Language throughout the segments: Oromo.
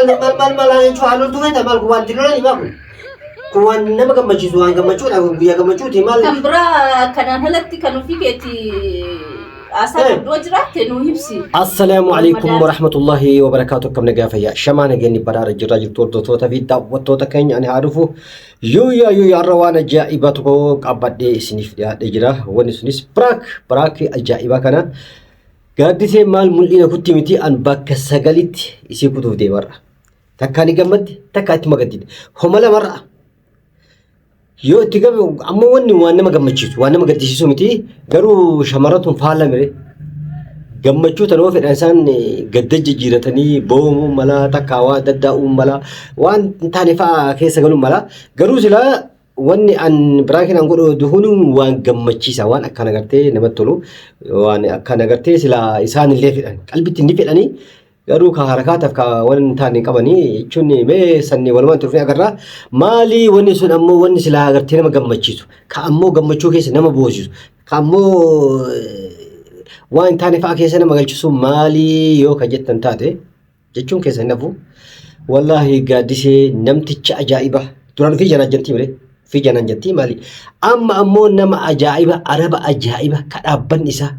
mal itu halus tu kan mal kuan tidur ni bang. Kuan nama gammachi suan gammachu lah biya gammachu ti mal. Kambra kanan halatti kanu fiketi asal dua jerat nu hipsi. Assalamualaikum warahmatullahi wabarakatuh. Kam naga faya shamana gani badara jirajir to ta vida wato ta kanya ani harufu yo rawana jaibatu ko qabade sinif ya dejira woni sunis prak ajaiba kana gadise mal mulina kutimiti an bakka sagalit isi kutu de bara takani gamad takati magadid homala mara yo tigam amma wonni wanna magammachisu wanna magadisisu miti garu shamaratun faala mire gammachu tanoo fedhansan gadda jijjiratanii boomu mala takawa dadda mala wan tanifa keessa galum mala garuu sila wanni an braakin an godho duhunu wan gammachisa wan akkana gartee namatti tolu wan akkana gartee sila isaan illee fedhan qalbitti inni fedhani garuu ka harakaataaf ka wan taani qabani jechuun mee sanni walumaan turfee agarra maali wanni sun ammoo wanni sila gartee nama gammachiisu ka ammoo gammachuu keessa nama boosisu ka ammoo waan taane fa'aa keessa nama galchisu maali yoo ka jettan taate jechuun keessa nafu wallahi gaaddisee namticha ajaa'iba duraan fi janaan jettii mire fi janaan jettii maali amma ammoo nama ajaa'iba araba ajaa'iba ka dhaabbanni isaa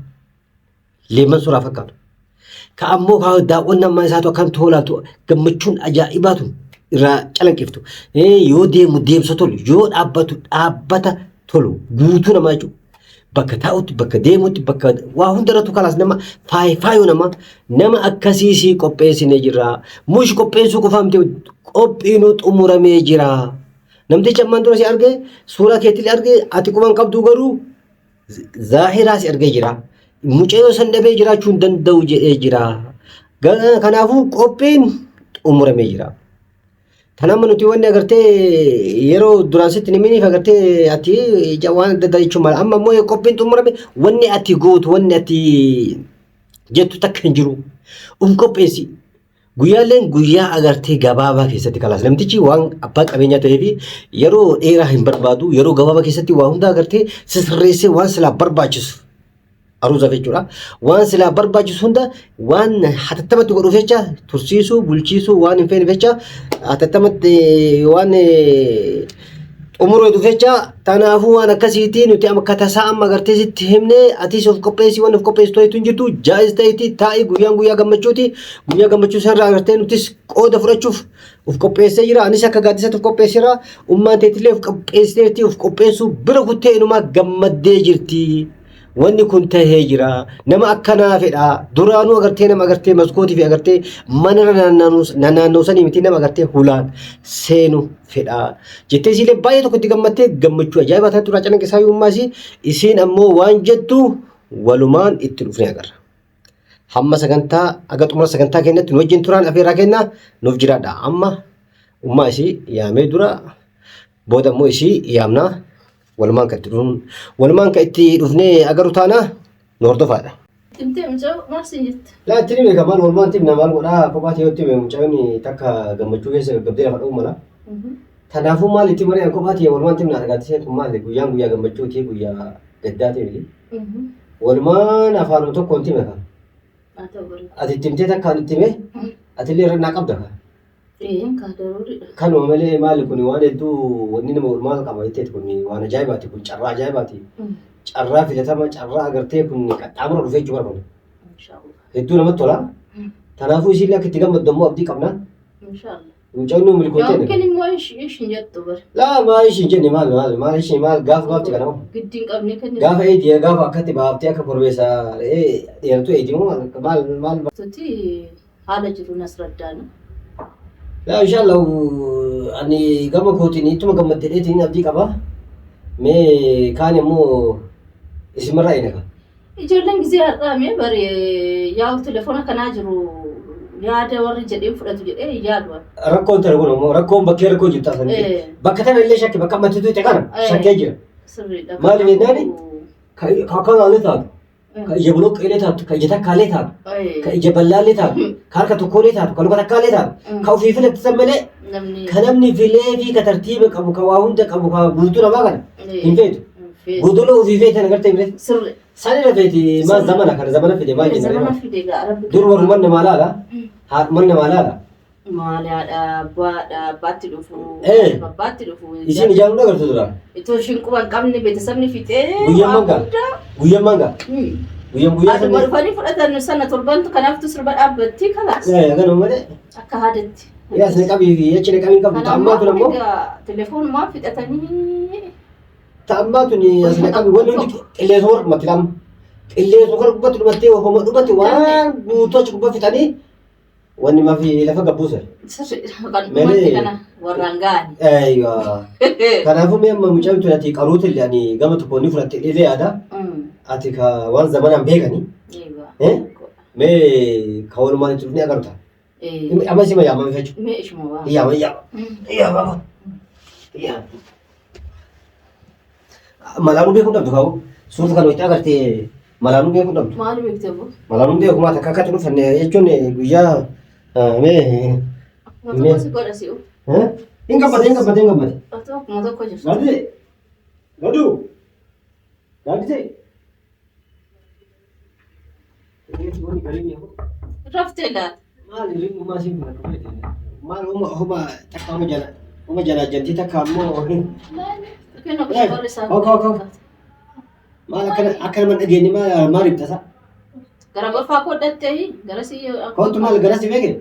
leeman suuraa fakkaatu ka ammoo ka daawwannaa isaatu akkan toolaatu gammachuun ajaa'ibaatu irraa calanqiftu yoo deemu deemsa tolu yoo dhaabbatu dhaabbata tolu guutuu namaa jechuudha. Bakka taa'utti bakka deemutti bakka waa hundaratu kalaas nama faayo nama akkasiisii qopheessinee jira mush qopheessuu qofaamte qophiinu xumuramee jira namticha ammaan dura si arge suuraa keetti arge ati quban qabdu garuu zaahiraa si argee jira mucayyoo san dhabee jiraachuu hin danda'u jedhee jira kanaafuu qophiin xumuramee jira. Tanama nuti wanni agartee yeroo duraan sitti niminiif agartee ati waan adda addaa jechuun mala amma immoo qophiin xumurame wanni ati gootu wanni ati jettu takka hin jiru qopheessi guyyaaleen guyyaa agartee gabaabaa keessatti kalaas namtichi waan abbaa qabeenyaa ta'ee fi yeroo dheeraa hin barbaadu yeroo gabaabaa keessatti waa hunda agartee sisirreessee waan silaa barbaachisu aruusaaf jechuudha waan silaa barbaachisu hunda waan hatattamatti godhuuf jecha tursiisuu bulchiisuu waan hin feene jecha hatattamatti waan xumureetu jecha tanaafuu waan akkasiitii nuti akka tasaa amma agartee sitti himne atis of qopheessii waan of qopheessitu hin jirtu jaayis ta'eeti taa'ii guyyaa gammachuuti guyyaa gammachuu sanarraa agartee nutis qooda fudhachuuf of qopheessee jira anis akka gaaddisatti of qopheesseera ummaan teetillee of qopheessiteerti of qopheessuu bira kuttee inumaa gammaddee jirti. Wanni kun tahee jira nama akkanaa fedha duraanuu agartee nama agartee maskootii fi agartee mana naannoo sanii miti nama agartee hulaan seenu fedha jettee isiilee baay'ee tokkotti gammattee gammachuu ajaa'ibaa taatu irraa calanqisaa yoommaasi isiin ammoo waan jettu walumaan itti dhufnee agarra. Hamma sagantaa aga xumura sagantaa keenyatti nu wajjin turaan afeerraa kennaa nuuf jiraadha amma ummaa isii yaamee dura booda immoo isii yaamnaa. Walumaan ka itti dhufnee agaru taana nu hordofaadha. Timtee mucaa maal siin jette? Laa itti dhimee kamaan walumaan timna maal godhaa kophaatti yoo timee mucaan takka gammachuu keessa gaggabdee lafa dha'uu mala. Kanaafuu maal itti maree kophaatti walumaan timna argaattisee kun maali guyyaan guyyaa gammachuuti guyyaa gaddaati miti. Walumaan afaanuma tokkoon time kan. Ati timtee takkaan itti himee atillee irra naa qabda kan. Kanuma malee maali kun waan hedduu wanni nama maal qaba jetteeti kun waan ajaa'ibaati kun carraa ajaa'ibaati. Carraa filatama carraa agartee kun qaxxaamura dhufee jiru kun. Hedduu namatti tola. Kanaafuu isiin akka itti gammaddu ammoo abdii qabna. Mucaan nu milkootee. Yookiin immoo ishiin jettu bara. Laa maa ishiin jenni maal ishiin maal gaafti kana. Giddiin qabnee kan. Gaafa eedii gaafa akkatti baaftee akka korbeessaa dheertuu eedii maal. Tuti haala jiru nasraddaana. Laa inshallah ani gama kootiin ittuma gammaddeetiin abdii qaba. Mee kaan immoo isimarraa eegaga. Ijoolleen gisee har'aame bari yaa'u telefoona kanaa jiru yaada warri jedhee fudhatu jedhee yaadu. Rakkoon ta'e kun immoo rakkoon bakkee rakkoo jirtu asanii. Bakka tana illee shakkii bakka ammatiitu ta'e kana shakkee jira. Sirriidha. Maali jennaani kan haalli taatu. Ka ija boloqqeelee taatu, ka ija takkaalee taatu, ka ija ballaallee taatu, ka harka tokkoolee taatu, ka luka takkaalee taatu, ka ofii filattisan malee ka namni filee fi ka tartiiba qabu, ka waa hunda qabu, ka guutuu namaa kana hin feetu. Guutuuloo ofii feetan agartee hin feetu. Sani rafeeti maal zamana kana zamana fide maal jenna. Dur warri manna maalaadha. Manna maalaadha. Maali abbaatti dhufu. Abbaatti dhufu. Isin ijaan hunda gartuu dura. Itoo ishiin quba hin qabne beeksisni fixee. Guyyaan manga. Guyyaan manga. Guyyaa Aduma dhufanii fudhatan sana torbantu kanaaftu sirba dhaabbatti kalaas. Ganuma malee. Akka haadatti. Yaa sina qabii fi jechi qabii qabdu ta'ammaa tun ammoo. Telefoonumaa fixatanii. Ta'ammaa tun sina qabii wanni hundi qilleensuma warra dhumatti lama. Qilleensa warra gubbatti dhumattee hooma dhumatti waan guutuu achi gubbaa fixanii wanni maafi lafa gabbuusa. Dhumatti kana warraan ga'ani. Eeyyaa. Kanaafuu mee amma mucaan tun ati qaruuta illee ani gama tokkoon ni fudhatte illee yaada. Ati ka waan zamanaan beekani. Mee ka walumaan itti dhufnee agarta. Amma si ma yaamame jechuudha. Mee ishuma waa. Yaama. Malaanuu beekuu dhabdu kaa'u. Suurri kan itti agartee malaanuu beekuu dhabdu. Maali beekte boo? Malaanuu beekuu maata akka akkatti dhufanne jechuun guyyaa mee. Mata si godha si'u. Hin gabbate. Akkuma tokko jirtu. Gaadite. Raftee laata? Maali rimmumaa siin maal homa takka homa jala jantii takka ammoo Kenna kushee warri isaa. maal akka nama dhageenye maal ibtasa? Gara golfaa kodhattee gara si. Kootu maal gara si beeke?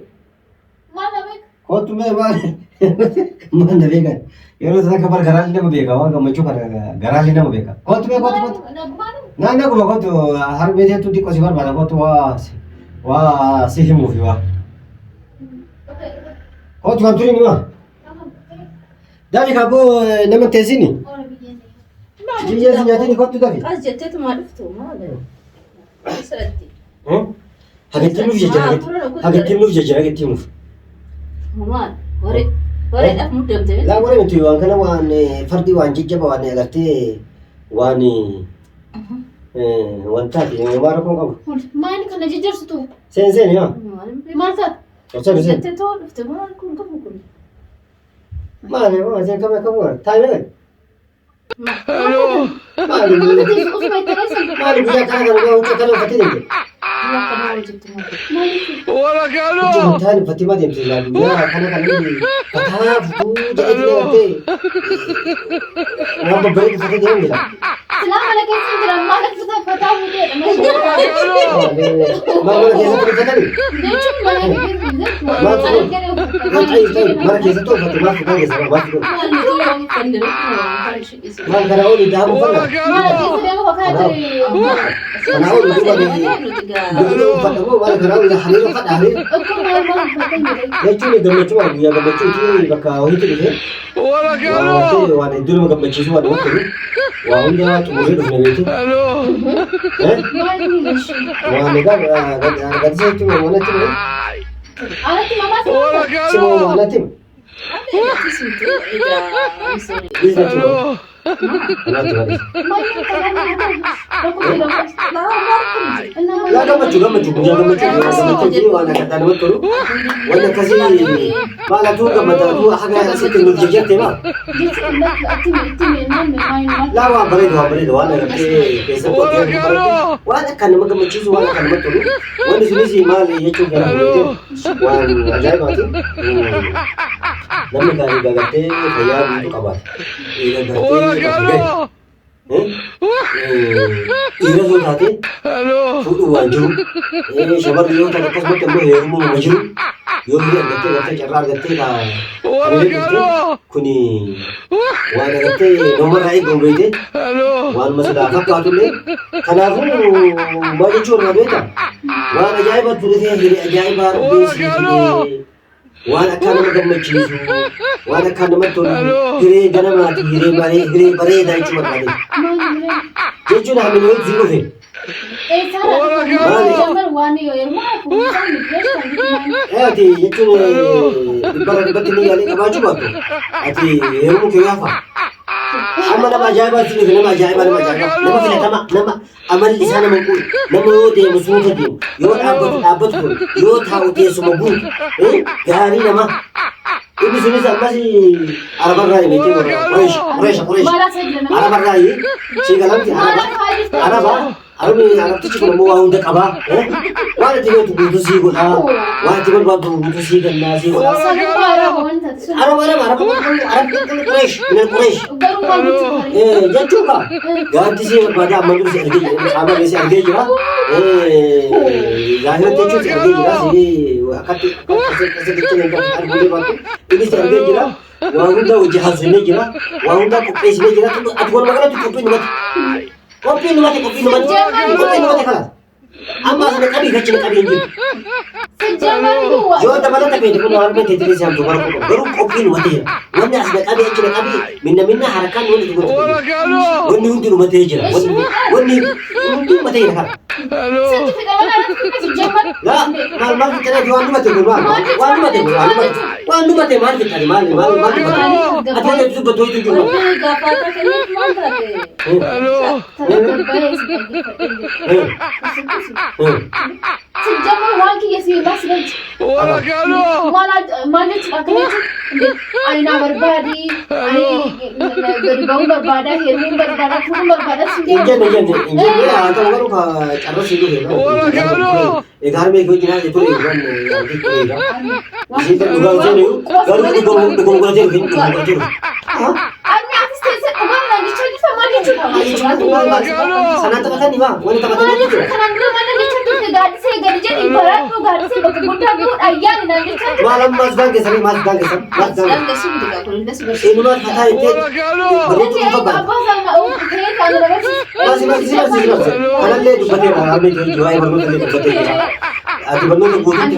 Maal na beeka? Kootu mee maal na beekan? Yeroo sana kabar garaalli nama beeka waan gammachuu kana garaalli nama beeka. Kootu mee kootu. Naannoo kuma kootu harmeeteetu xiqqoo si barbaada kootu waa si himuufi waa. Kootu kan turi nima. Dafi kaaboo nama teessini. Biyya si nyaatini kootu dafi. As jetteetu maa dhuftu maali? Asirratti. Hagattiin nuuf jejjera hagattiin nuuf. Maal? Wareedhaaf muddamte. Laa waree miti waan kana waan fardi waan jajjaba waan agartee waan wantaati maara kun qabu. Maali kana jijjiirsitu? Seenseen yaa. Maal taate? Obsaan isheen. Jettee too dhufte maal kun qabu kun? Maali maa isheen qabu taa'ee maali Usuma itti reessan. maali guyyaa kana kana hojii kana uffatee deemte. Akka maal jettu maal? Hojii taa'anii uffattee maa deemte laa guyyaa kana kana fataa futuu jedhee agartee waan babbareedu uffatee deemte laa. Silaa mana keessa hin jiran maal akka fataa fuuteedha. Mana keessatti uffatanii? Jechuun mana keessa hin jiru. Mana keessatti uffatte maal fuudhan keessa maal fuudhan? Maal nuti yoo kan jiru Maal kana olii daamu uffata? Mana keessa deemu fakkaata. Kana olii duuba uffatamoo maal kana olii hariiroo uffata hariiroo? Akkuma maal uffatee jiru. Jechuun gammachuu waan guyyaa gammachuuti bakka hojiitti dhufe waan hedduu nama gammachiisu waan namatti tolu waa hunda xumuree dhufne beektu. Waan egaa gadisa jechuun waan natti dhufe. Alatti mamaa si Simoo waan natti himu. Biisna jiru. Kanaatti bareeda. Yaa gammachuu guyyaa gammachuu waan akka namatti tolu waan akkasii maalatuu gammadatu haga asitti nuuf jejjerte maa? Laa waan bareeda waan agartee keessatti waggaa bareedu waan akka nama gammachiisu waan akka namatti tolu wanni sunis maal jechuun gara fuudhee waan ajaa'ibaati. Namni gaarii gagartee fayyaa guutuu qabaata. Dhiira yoo taate fuudhuu waan jiru shamarri yoo taate akkasumatti immoo heerumuu nama jiru yoo biyya argattee carraa argattee hamilee dhuftee kuni waan agartee namarraa eegamu beekte waan masalaa fakkaatullee kanaafuu maal jechuun irraa beekta waan ajaa'ibaa fudhatee hiree ajaa'ibaa argeessifamee waan akka nama gammachiisu waan akka namatti tolu hiree ganamaati hiree bareedaa jechuun barbaade jechuun hamilee wajjin dhufe. Ati jechuun dhibbara dhibbatti ni yaalee qabaachuu baattu ati heerumuu kee gaafa amma nama ajaa'ibaatti dhufe nama filatama nama amalli isaa nama guutu nama yoo deemu suuta deemu yoo dhaabbatu kun yoo taa'u teessuma guutu gaarii nama Ini sunis almasi Arab Rai bete Quraish. Malah saja nama. Arab Rai si galanti Malah kali. Arab tu cuma mau unda kaba. Wala tiga tu butuh si gula. Wala tiga butuh si gula si gula. Saya Arab orang tak. Arab Quraish. Benar Quraish. Baru malu tu. Jatuh ka. Ganti si pada amal si arge. Sama si arge juga. Zahir tu si arge juga si akati kasih kecil yang kan boleh batu. Ini si arge juga. Wahunda ujahaz ini juga. Wahunda Quraish ini juga. Tu aku orang tu kopi numat. Kopi numat kalah. Amma sana kabi kecil kabi ini. Sejaman dua. Jual tempat tapi itu pun orang pun tidak bisa jual kopi. Baru kopi numat dia. Wanda asal kabi kecil kabi. Minna harakan wanda tu. Wanda untuk numat dia. Wanda untuk numat dia kan. Sertifikat mana ada sejaman? Lah, mal kita jual numat dia. Wanda numat dia mal kita mal. Ada itu betul itu juga. Gak apa-apa kan mantra deh. Terbaik sekali. Sejaman orang ki yasi masih. Mana cakapnya aina berbadi, berbau berbada, hirmu berbada, furu berbada Injen ya atau orang ka cara sih tu. Egar में कोई किनारे तो एक बन इसी तरह उगाव से नहीं गाड़ी को दुकान को जाए फिर दुकान को जाए Army office से उगाव लगी छोटी समाज की sana tu kata ni bang mana tu kata ni tu Kanan dulu mana ni छोटी से गाड़ी से गाड़ी jadi ibarat tu गाड़ी से बके बुढ़ा tu ayah ni nanti छोटी malam mas bang ke sana mas bang Sekarang gak sih udah kalau udah sebersih. ini mah kata itu baru tu apa bang apa sama kayak kalau masih kalau le tu betul kami tu jual baru tu betul Ati baru tu buat tu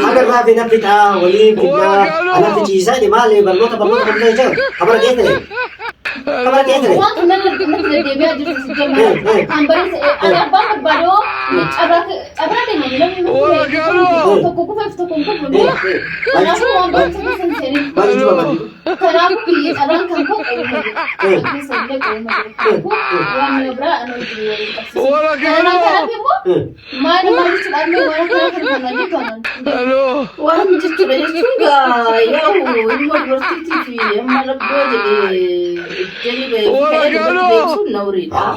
agar lah bina pita wali pita anak tu cisa di mana baru tu betul je kabar dia tu kabar dia tu Wah, kena lebih dia biar jadi sejam. Ambil ada apa baru abang ni mana toko pun. Kenapa ambil sendiri? baru juga baru Kenapa pilih abang kampung? Ini saja kampung. Yang berapa anu jual? Kenapa mu? Mana sudah ambil mana lagi kanan. Wah, macam tu dah juga. Ya, ini mau berarti malam dua jadi kayak begitu nauri dah.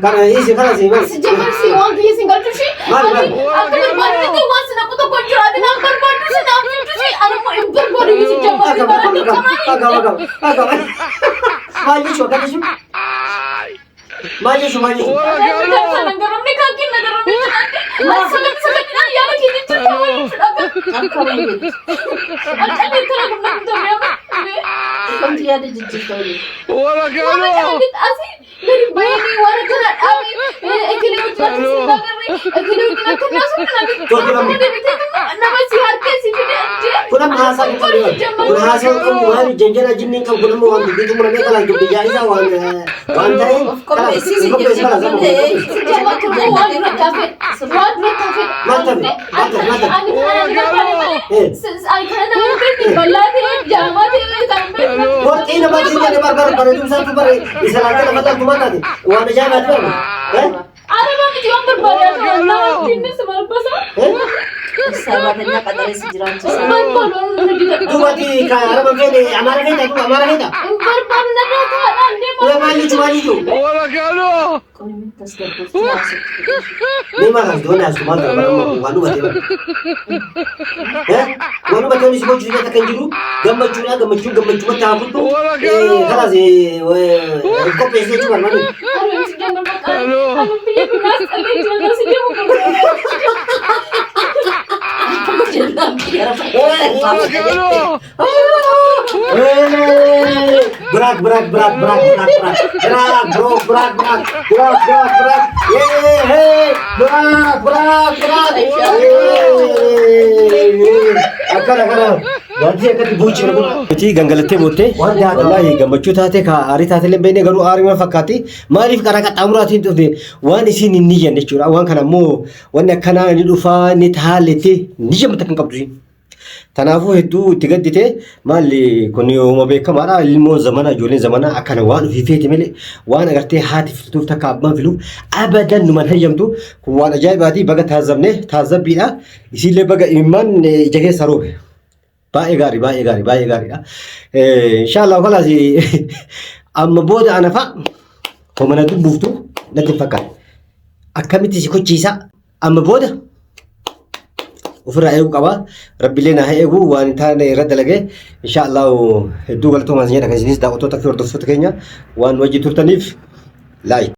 karena isi kalau sih mas Sejak si orang tu single tu si, aku berbalik tu masa nak potong kontra ada nak berbalik tu nak tu si, anak mau berbalik tu sejak mana berbalik tu kemana? maju coba kan sih maju maju Kan sana garam ni kaki nak garam ni nanti, masa nak ni ya lagi ni cerita mana cerita? Angkau ini. Ada ni kalau nak tu ya, Kan dia ada jejak tadi. mana jangan kita asyik dari bayi ni warna terat ami, ekili ucap si bagar ni, ekili ucap kan masuk nanti. Kamu dia betul nama si harga si dia. kuna bahasa itu bahasa itu mulai janjian aja nih kalau kuna mau ambil itu mulai kalau itu biasa wantai Kau isi sih jadi Sejak waktu tu warna kafe, mantap. Ani kerana berarti bala dia jama dia sampai. buat ini macamnya di bar itu satu bar bisa lagi nama tak cuma tadi uang aja nggak ada Ada bang jiwa berbalik tu, nak jenis semua pasal. Sabatnya katanya sejiran susah. Dubati Arab fene amara fene tu amara fene. Wala mali tu. Kau ini tas dapur masuk. Ni malah dona semua dalam wanu bati. Wanu bati ni semua juga tak kanjiru. Gambar cuma tahu tu. Kalau si kau pesen cuma mana? Berat. Berat, bro, berat. Berat. Akara. Ganti akan dibuci aku. Jadi ganggalate bote. Wallahi gammachuu taate ka arii taate lembene garuu arii mana fakkaati. Maaliif karaa qaxxaamuraatiin dhufte waan isin hin niyyanne jechuudha. Waan kana immoo wanni akkanaa ni dhufaa ni taaletti ni jammata kan qabdu. Kanaafuu hedduu itti gaddite maalli kun yooma beekamaadha ilmoo zamana ijoolleen zamana akkana waan ofiifeeti malee waan agartee haati filtuuf takka abbaan filuuf abadan numan hayyamtu kun waan ajaa'ibaati baga taazabbiidha isiillee baga imimmaan ija keessa roobe. Baay'ee gaariidha. Inshaallah kolaas amma booda ana fa'a homana dubbuuftu natti fakkaata. Akkamitti si kochiisa amma booda ofirraa eeguu qaba. Rabbilee na haa eegu waan hin taane irra dalagee inshaallah hedduu galatooma isin jedha kan isinis daawwattoota fi hordoftoota keenya waan wajji turtaniif laayik.